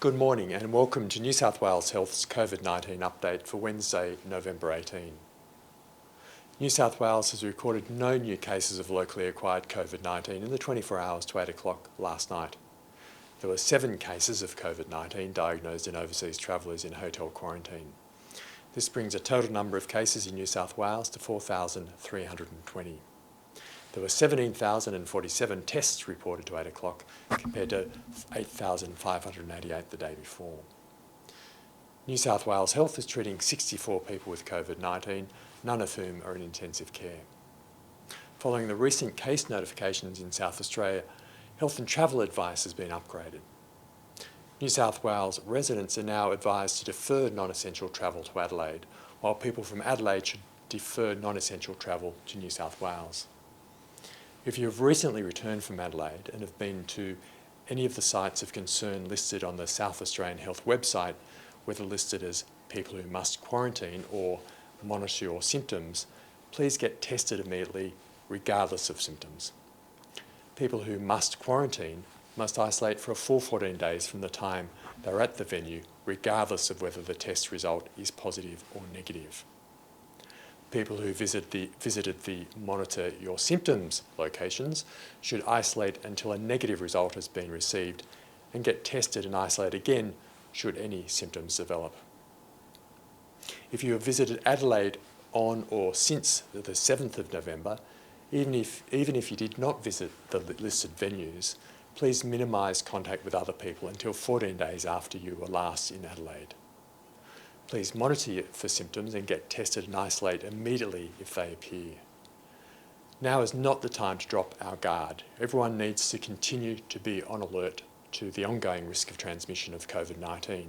Good morning and welcome to New South Wales Health's COVID-19 update for Wednesday, November 18. New South Wales has recorded no new cases of locally acquired COVID-19 in the 24 hours to 8 o'clock last night. There were 7 cases of COVID-19 diagnosed in overseas travellers in hotel quarantine. This brings a total number of cases in New South Wales to 4,320. There were 17,047 tests reported to 8 o'clock compared to 8,588 the day before. New South Wales Health is treating 64 people with COVID-19, none of whom are in intensive care. Following the recent case notifications in South Australia, health and travel advice has been upgraded. New South Wales residents are now advised to defer non-essential travel to Adelaide, while people from Adelaide should defer non-essential travel to New South Wales. If you have recently returned from Adelaide and have been to any of the sites of concern listed on the South Australian Health website, whether listed as people who must quarantine or monitor your symptoms, please get tested immediately regardless of symptoms. People who must quarantine must isolate for a full 14 days from the time they're at the venue, regardless of whether the test result is positive or negative. People who visited the Monitor Your Symptoms locations should isolate until a negative result has been received and get tested and isolate again should any symptoms develop. If you have visited Adelaide on or since the 7th of November, even if you did not visit the listed venues, please minimise contact with other people until 14 days after you were last in Adelaide. Please monitor for symptoms and get tested and isolate immediately if they appear. Now is not the time to drop our guard. Everyone needs to continue to be on alert to the ongoing risk of transmission of COVID-19,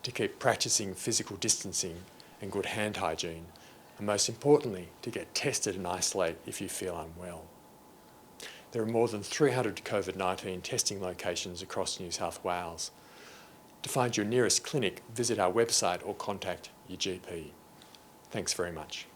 to keep practising physical distancing and good hand hygiene, and most importantly, to get tested and isolate if you feel unwell. There are more than 300 COVID-19 testing locations across New South Wales. To find your nearest clinic, visit our website or contact your GP. Thanks very much.